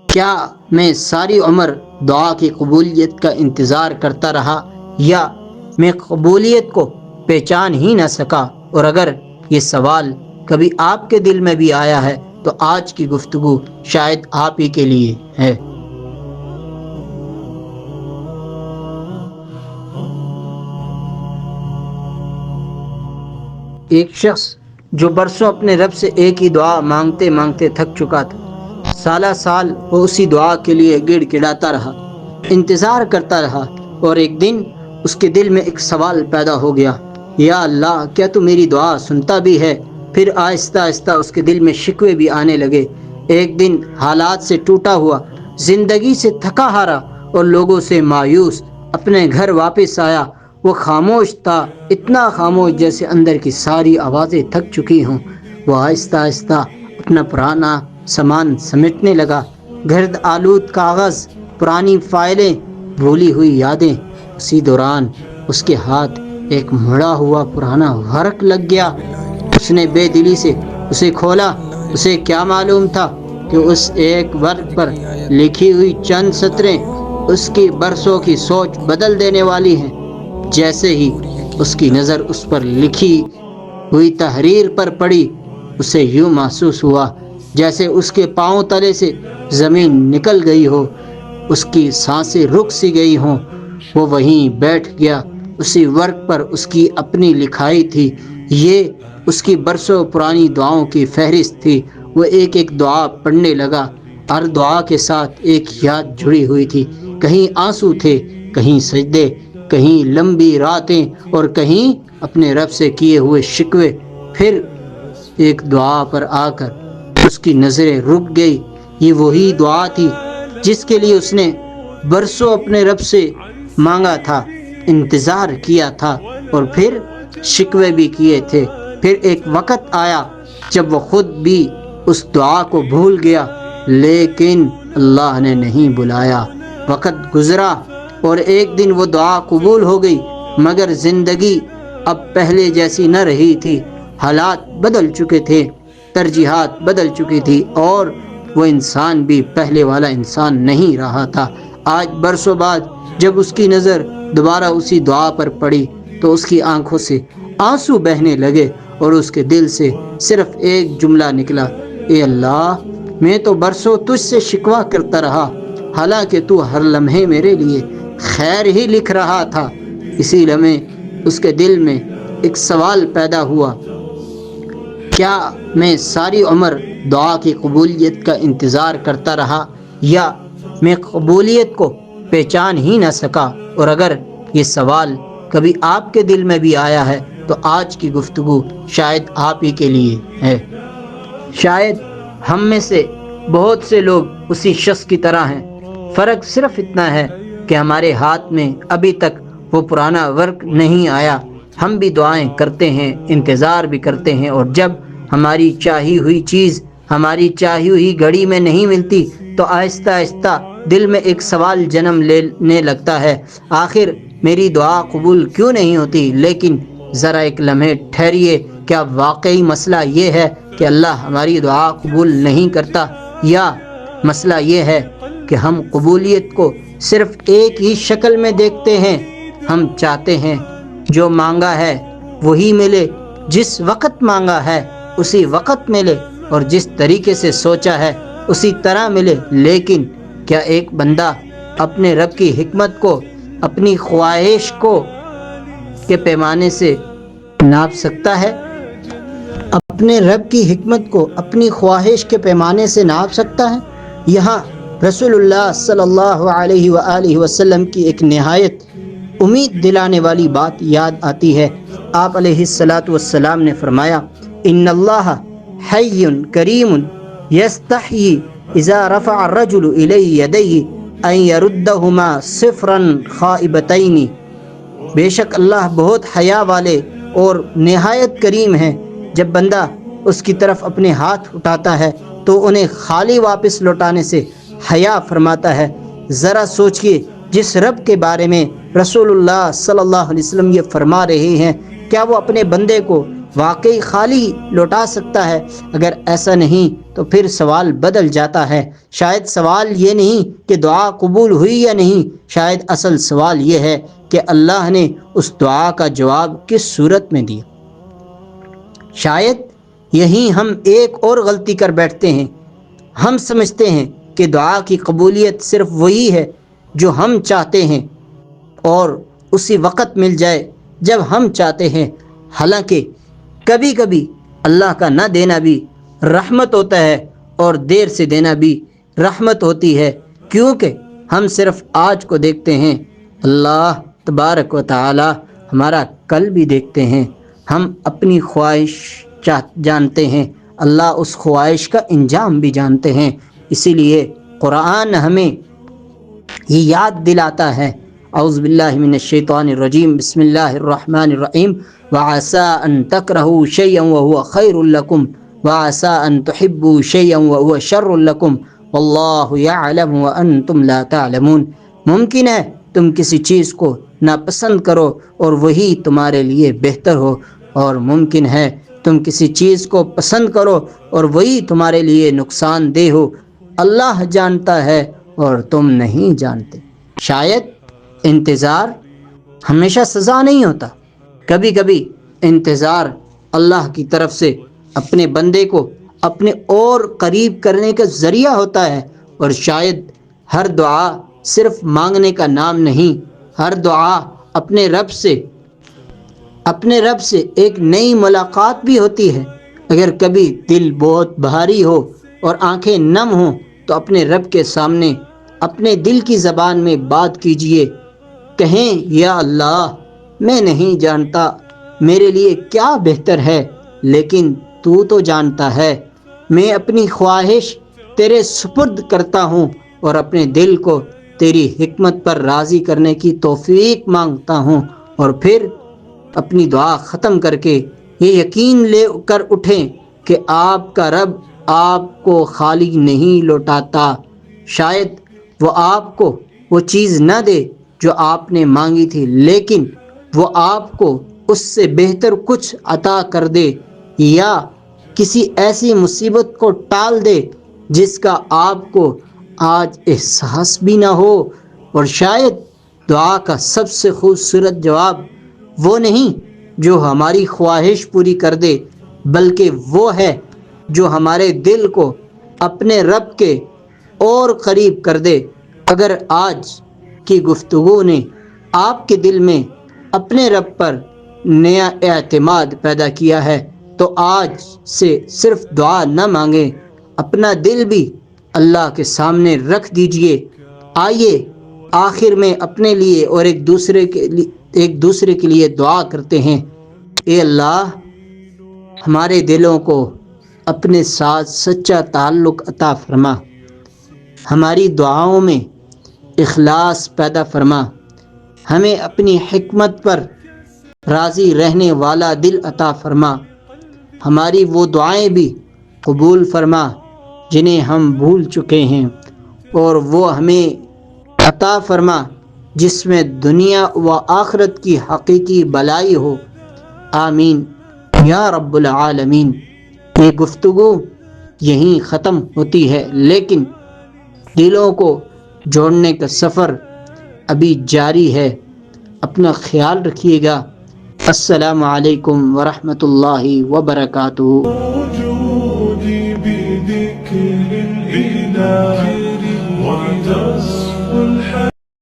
کیا میں ساری عمر دعا کی قبولیت کا انتظار کرتا رہا یا میں قبولیت کو پہچان ہی نہ سکا؟ اور اگر یہ سوال کبھی آپ کے دل میں بھی آیا ہے تو آج کی گفتگو شاید آپ ہی کے لیے ہے۔ ایک شخص جو برسوں اپنے رب سے ایک ہی دعا مانگتے مانگتے تھک چکا تھا، سالہ سال وہ اسی دعا کے لیے گڑ گڑاتا رہا، انتظار کرتا رہا، اور ایک دن اس کے دل میں ایک سوال پیدا ہو گیا، یا اللہ، کیا تو میری دعا سنتا بھی ہے؟ پھر آہستہ آہستہ اس کے دل میں شکوے بھی آنے لگے۔ ایک دن حالات سے ٹوٹا ہوا، زندگی سے تھکا ہارا اور لوگوں سے مایوس اپنے گھر واپس آیا۔ وہ خاموش تھا، اتنا خاموش جیسے اندر کی ساری آوازیں تھک چکی ہوں۔ وہ آہستہ آہستہ اپنا پرانا سامان سمیٹنے لگا، گرد آلود کاغذ، پرانی فائلیں، بھولی ہوئی یادیں۔ اسی دوران اس کے ہاتھ ایک مڑا ہوا پرانا ورق لگ گیا۔ اس نے بے دلی سے اسے کھولا۔ اسے کیا معلوم تھا کہ اس ایک ورق پر لکھی ہوئی چند سطریں اس کی برسوں کی سوچ بدل دینے والی ہیں۔ جیسے ہی اس کی نظر اس پر لکھی ہوئی تحریر پر پڑی، اسے یوں محسوس ہوا جیسے اس کے پاؤں تلے سے زمین نکل گئی ہو، اس کی سانسیں رک سی گئی ہوں۔ وہ وہیں بیٹھ گیا۔ اسی ورق پر اس کی اپنی لکھائی تھی، یہ اس کی برسوں پرانی دعاؤں کی فہرست تھی۔ وہ ایک ایک دعا پڑھنے لگا، ہر دعا کے ساتھ ایک یاد جڑی ہوئی تھی۔ کہیں آنسو تھے، کہیں سجدے، کہیں لمبی راتیں، اور کہیں اپنے رب سے کیے ہوئے شکوے۔ پھر ایک دعا پر آ کر اس کی نظریں رک گئی۔ یہ وہی دعا تھی جس کے لیے اس نے برسوں اپنے رب سے مانگا تھا، انتظار کیا تھا، اور پھر شکوے بھی کیے تھے۔ پھر ایک وقت آیا جب وہ خود بھی اس دعا کو بھول گیا، لیکن اللہ نے نہیں بلایا۔ وقت گزرا اور ایک دن وہ دعا قبول ہو گئی، مگر زندگی اب پہلے جیسی نہ رہی تھی۔ حالات بدل چکے تھے، ترجیحات بدل چکی تھی، اور وہ انسان بھی پہلے والا انسان نہیں رہا تھا۔ آج برسوں بعد جب اس کی نظر دوبارہ اسی دعا پر پڑی تو اس کی آنکھوں سے آنسو بہنے لگے اور اس کے دل سے صرف ایک جملہ نکلا، اے اللہ، میں تو برسوں تجھ سے شکوہ کرتا رہا، حالانکہ تو ہر لمحے میرے لیے خیر ہی لکھ رہا تھا۔ اسی لمحے اس کے دل میں ایک سوال پیدا ہوا، کیا میں ساری عمر دعا کی قبولیت کا انتظار کرتا رہا یا میں قبولیت کو پہچان ہی نہ سکا؟ اور اگر یہ سوال کبھی آپ کے دل میں بھی آیا ہے تو آج کی گفتگو شاید آپ ہی کے لیے ہے۔ شاید ہم میں سے بہت سے لوگ اسی شخص کی طرح ہیں، فرق صرف اتنا ہے کہ ہمارے ہاتھ میں ابھی تک وہ پرانا ورق نہیں آیا۔ ہم بھی دعائیں کرتے ہیں، انتظار بھی کرتے ہیں، اور جب ہماری چاہی ہوئی چیز ہماری چاہی ہوئی گھڑی میں نہیں ملتی تو آہستہ آہستہ دل میں ایک سوال جنم لینے لگتا ہے، آخر میری دعا قبول کیوں نہیں ہوتی؟ لیکن ذرا ایک لمحے ٹھہریے، کیا واقعی مسئلہ یہ ہے کہ اللہ ہماری دعا قبول نہیں کرتا، یا مسئلہ یہ ہے کہ ہم قبولیت کو صرف ایک ہی شکل میں دیکھتے ہیں؟ ہم چاہتے ہیں جو مانگا ہے وہی ملے، جس وقت مانگا ہے اسی وقت ملے، اور جس طریقے سے سوچا ہے اسی طرح ملے۔ لیکن کیا ایک بندہ اپنے رب کی حکمت کو اپنی خواہش کے پیمانے سے ناپ سکتا ہے؟ اپنے رب کی حکمت کو اپنی خواہش کے پیمانے سے ناپ سکتا ہے؟ یہاں رسول اللہ صلی اللہ علیہ وآلہ وسلم کی ایک نہایت امید دلانے والی بات یاد آتی ہے۔ آپ علیہ الصلاۃ والسلام نے فرمایا، ان اللہ حی کریم یستحیی اذا رفع الرجل الیہ یدیہ ان یردہما صفرا خائبتین۔ بے شک اللہ بہت حیا والے اور نہایت کریم ہیں، جب بندہ اس کی طرف اپنے ہاتھ اٹھاتا ہے تو انہیں خالی واپس لوٹانے سے حیا فرماتا ہے۔ ذرا سوچئے، جس رب کے بارے میں رسول اللہ صلی اللہ علیہ وسلم یہ فرما رہے ہیں، کیا وہ اپنے بندے کو واقعی خالی لوٹا سکتا ہے، اگر ایسا نہیں تو پھر سوال بدل جاتا ہے۔ شاید سوال یہ نہیں کہ دعا قبول ہوئی یا نہیں، شاید اصل سوال یہ ہے کہ اللہ نے اس دعا کا جواب کس صورت میں دیا۔ شاید یہیں ہم ایک اور غلطی کر بیٹھتے ہیں۔ ہم سمجھتے ہیں کہ دعا کی قبولیت صرف وہی ہے جو ہم چاہتے ہیں اور اسی وقت مل جائے جب ہم چاہتے ہیں، حالانکہ کبھی کبھی اللہ کا نہ دینا بھی رحمت ہوتا ہے اور دیر سے دینا بھی رحمت ہوتی ہے، کیونکہ ہم صرف آج کو دیکھتے ہیں، اللہ تبارک و تعالی ہمارا کل بھی دیکھتے ہیں۔ ہم اپنی خواہش جانتے ہیں، اللہ اس خواہش کا انجام بھی جانتے ہیں۔ اسی لیے قرآن ہمیں یہ یاد دلاتا ہے، اعوذ باللہ من الشیطان الرجیم، بسم اللہ الرحمن الرحیم، وَعَسَىٰ أَن تَكْرَهُوا شَيْئًا وَهُوَ خَيْرٌ لَكُمْ وَعَسَىٰ أَن تُحِبُّوا شَيْئًا وَهُوَ شَرٌّ لَكُمْ وَاللَّهُ يَعْلَمُ وَأَنْتُمْ لَا تَعْلَمُونَ۔ ممکن ہے تم کسی چیز کو ناپسند کرو اور وہی تمہارے لیے بہتر ہو، اور ممکن ہے تم کسی چیز کو پسند کرو اور وہی تمہارے لیے نقصان دہ ہو۔ اللہ جانتا ہے اور تم نہیں جانتے۔ شاید انتظار ہمیشہ سزا نہیں ہوتا، کبھی کبھی انتظار اللہ کی طرف سے اپنے بندے کو اپنے اور قریب کرنے کا ذریعہ ہوتا ہے۔ اور شاید ہر دعا صرف مانگنے کا نام نہیں، ہر دعا اپنے رب سے ایک نئی ملاقات بھی ہوتی ہے۔ اگر کبھی دل بہت بھاری ہو اور آنکھیں نم ہوں تو اپنے رب کے سامنے اپنے دل کی زبان میں بات کیجئے، کہیں یا اللہ میں نہیں جانتا میرے لیے کیا بہتر ہے، لیکن تو تو جانتا ہے۔ میں اپنی خواہش تیرے سپرد کرتا ہوں اور اپنے دل کو تیری حکمت پر راضی کرنے کی توفیق مانگتا ہوں۔ اور پھر اپنی دعا ختم کر کے یہ یقین لے کر اٹھیں کہ آپ کا رب آپ کو خالی نہیں لوٹاتا۔ شاید وہ آپ کو وہ چیز نہ دے جو آپ نے مانگی تھی، لیکن وہ آپ کو اس سے بہتر کچھ عطا کر دے، یا کسی ایسی مصیبت کو ٹال دے جس کا آپ کو آج احساس بھی نہ ہو۔ اور شاید دعا کا سب سے خوبصورت جواب وہ نہیں جو ہماری خواہش پوری کر دے، بلکہ وہ ہے جو ہمارے دل کو اپنے رب کے اور قریب کر دے۔ اگر آج کی گفتگو نے آپ کے دل میں اپنے رب پر نیا اعتماد پیدا کیا ہے تو آج سے صرف دعا نہ مانگیں، اپنا دل بھی اللہ کے سامنے رکھ دیجئے۔ آئیے آخر میں اپنے لیے اور ایک دوسرے کے لیے دعا کرتے ہیں۔ اے اللہ، ہمارے دلوں کو اپنے ساتھ سچا تعلق عطا فرما، ہماری دعاؤں میں اخلاص پیدا فرما، ہمیں اپنی حکمت پر راضی رہنے والا دل عطا فرما، ہماری وہ دعائیں بھی قبول فرما جنہیں ہم بھول چکے ہیں، اور وہ ہمیں عطا فرما جس میں دنیا و آخرت کی حقیقی بلائی ہو۔ آمین یا رب العالمین۔ یہ گفتگو یہیں ختم ہوتی ہے، لیکن دلوں کو جوڑنے کا سفر ابھی جاری ہے۔ اپنا خیال رکھیے گا۔ السلام علیکم ورحمۃ اللہ وبرکاتہ۔